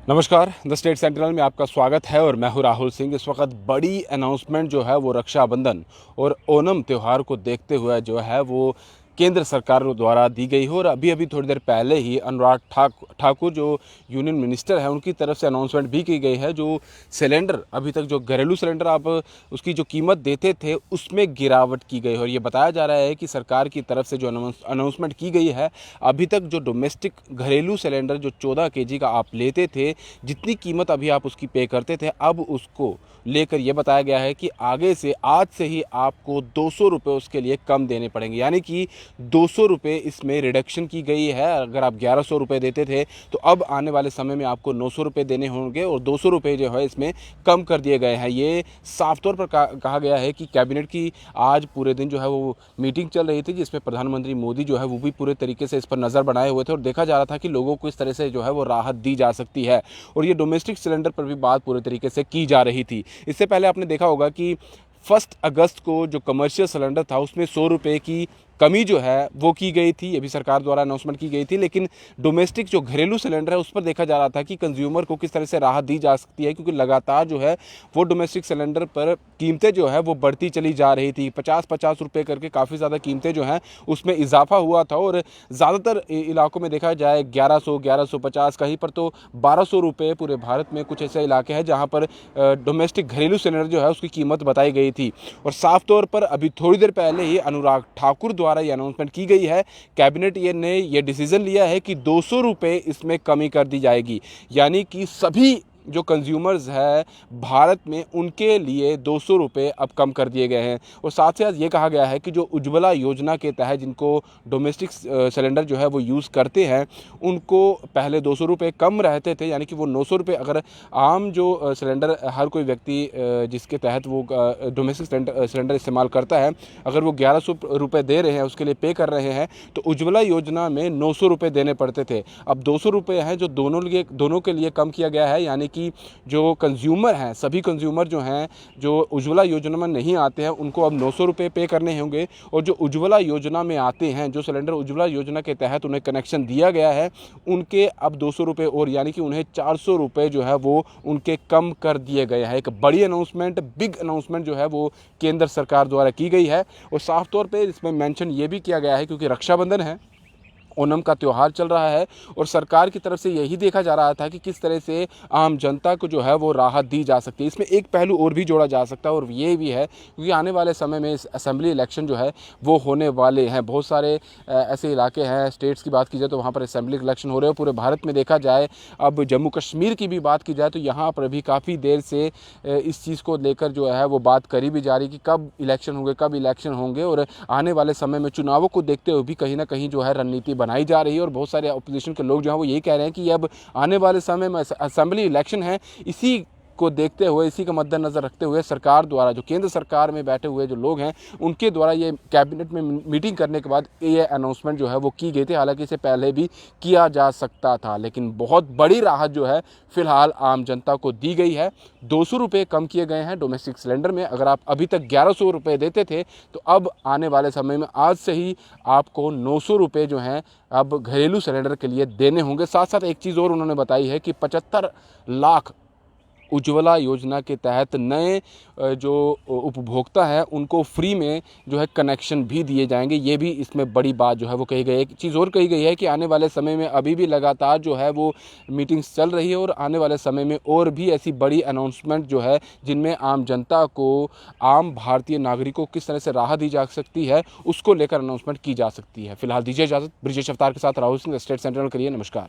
नमस्कार, the state central में आपका स्वागत है और मैं हूं राहुल सिंह। इस वक्त बड़ी अनाउंसमेंट जो है वो रक्षाबंधन और ओणम त्यौहार को देखते हुए जो है वो केंद्र सरकार द्वारा दी गई है। और अभी अभी थोड़ी देर पहले ही अनुराग ठाकुर जो यूनियन मिनिस्टर है उनकी तरफ से अनाउंसमेंट भी की गई है। जो सिलेंडर अभी तक जो घरेलू सिलेंडर आप उसकी जो कीमत देते थे उसमें गिरावट की गई है। और ये बताया जा रहा है कि सरकार की तरफ से जो अनाउंसमेंट की गई है, अभी तक जो डोमेस्टिक घरेलू सिलेंडर जो 14 केजी का आप लेते थे, जितनी कीमत अभी आप उसकी पे करते थे, अब उसको लेकर यह बताया गया है कि आगे से आज से ही आपको 200 रुपये उसके लिए कम देने पड़ेंगे। यानी कि 200 रुपये इसमें रिडक्शन की गई है। अगर आप 1100 रुपये देते थे तो अब आने वाले समय में आपको 900 रुपये देने होंगे और 200 रुपये जो है इसमें कम कर दिए गए हैं। ये साफ तौर पर कहा गया है कि कैबिनेट की आज पूरे दिन जो है वो मीटिंग चल रही थी, जिसमें प्रधानमंत्री मोदी जो है वो भी पूरे तरीके से इस पर नज़र बनाए हुए थे और देखा जा रहा था कि लोगों को इस तरह से जो है वो राहत दी जा सकती है। और ये डोमेस्टिक सिलेंडर पर भी बात पूरे तरीके से की जा रही थी। इससे पहले आपने देखा होगा कि 1 अगस्त को जो कमर्शियल सिलेंडर था उसमें 100 रुपये की कमी जो है वो की गई थी। ये भी सरकार द्वारा अनाउंसमेंट की गई थी। लेकिन डोमेस्टिक जो घरेलू सिलेंडर है उस पर देखा जा रहा था कि कंज्यूमर को किस तरह से राहत दी जा सकती है, क्योंकि लगातार जो है वो डोमेस्टिक सिलेंडर पर कीमतें जो है वो बढ़ती चली जा रही थी। 50-50 रुपये करके काफ़ी ज़्यादा कीमतें जो हैं उसमें इजाफा हुआ था। और ज़्यादातर इलाकों में देखा जाए 1100-1150, कहीं पर तो 1200 रुपये। पूरे भारत में कुछ ऐसे इलाके हैं जहाँ पर डोमेस्टिक घरेलू सिलेंडर जो है उसकी कीमत बताई गई थी। और साफ तौर पर अभी थोड़ी देर पहले ही अनुराग ठाकुर द्वारा ये अनाउंसमेंट की गई है। कैबिनेट ने ये डिसीजन लिया है कि 200 रुपये इसमें कमी कर दी जाएगी। यानी कि सभी जो कंज्यूमर्स है भारत में उनके लिए 200 रुपये अब कम कर दिए गए हैं। और साथ ही साथ ये कहा गया है कि जो उज्ज्वला योजना के तहत जिनको डोमेस्टिक सिलेंडर जो है वो यूज़ करते हैं उनको पहले 200 रुपये कम रहते थे, यानी कि वो 900 रुपये। अगर आम जो सिलेंडर हर कोई व्यक्ति जिसके तहत वो डोमेस्टिक सिलेंडर इस्तेमाल करता है, अगर वो 1100 रुपये दे रहे हैं, उसके लिए पे कर रहे हैं, तो उज्ज्वला योजना में 900 रुपये देने पड़ते थे। अब 200 रुपये हैं जो दोनों के लिए कम किया गया है। यानी कि जो कंज्यूमर हैं, सभी कंज्यूमर जो हैं जो उज्ज्वला योजना में नहीं आते हैं, उनको अब 900 रुपये पे करने होंगे। और जो उज्ज्वला योजना में आते हैं, जो सिलेंडर उज्ज्वला योजना के तहत उन्हें कनेक्शन दिया गया है, उनके अब 200 रुपये और, यानी कि उन्हें 400 रुपये जो है वो उनके कम कर दिए गए हैं। एक बड़ी अनाउंसमेंट, बिग अनाउंसमेंट जो है वो केंद्र सरकार द्वारा की गई है। और साफ तौर पर इसमें मेंशन ये भी किया गया है, क्योंकि रक्षाबंधन है, ओणम का त्यौहार चल रहा है और सरकार की तरफ से यही देखा जा रहा था कि किस तरह से आम जनता को जो है वो राहत दी जा सकती है। इसमें एक पहलू और भी जोड़ा जा सकता है और ये भी है क्योंकि आने वाले समय में इस असेंबली इलेक्शन जो है वो होने वाले हैं। बहुत सारे ऐसे इलाके हैं, स्टेट्स की बात की जाए तो वहाँ पर असेंबली इलेक्शन हो रहे हैं। पूरे भारत में देखा जाए, अब जम्मू कश्मीर की भी बात की जाए तो यहाँ पर भी काफ़ी देर से इस चीज़ को लेकर जो है वो बात करी भी जा रही कि कब इलेक्शन होंगे। और आने वाले समय में चुनावों को देखते हुए भी कहीं ना कहीं जो है रणनीति बनाई जा रही है। और बहुत सारे अपोजिशन के लोग जो हैं वो यही कह रहे हैं कि अब आने वाले समय में असेंबली इलेक्शन है, इसी को देखते हुए, इसी का मद्देनजर रखते हुए सरकार द्वारा, जो केंद्र सरकार में बैठे हुए जो लोग हैं उनके द्वारा ये कैबिनेट में मीटिंग करने के बाद ये अनाउंसमेंट जो है वो की गई थी। हालांकि इसे पहले भी किया जा सकता था, लेकिन बहुत बड़ी राहत जो है फिलहाल आम जनता को दी गई है। 200 रुपये कम किए गए हैं डोमेस्टिक सिलेंडर में। अगर आप अभी तक 1100 रुपये देते थे तो अब आने वाले समय में आज से ही आपको 900 रुपये जो हैं अब घरेलू सिलेंडर के लिए देने होंगे। साथ साथ एक चीज़ और उन्होंने बताई है कि 75 लाख उज्ज्वला योजना के तहत नए जो उपभोक्ता हैं उनको फ्री में जो है कनेक्शन भी दिए जाएंगे। ये भी इसमें बड़ी बात जो है वो कही गई है। एक चीज़ और कही गई है कि आने वाले समय में अभी भी लगातार जो है वो मीटिंग्स चल रही है और आने वाले समय में और भी ऐसी बड़ी अनाउंसमेंट जो है जिनमें आम जनता को, आम भारतीय नागरिकों को किस तरह से राहत दी जा सकती है उसको लेकर अनाउंसमेंट की जा सकती है। फिलहाल दीजिए इजाज़त। ब्रिजेश अवतार के साथ राहुल सिंह, स्टेट सेंट्रल के लिए। नमस्कार।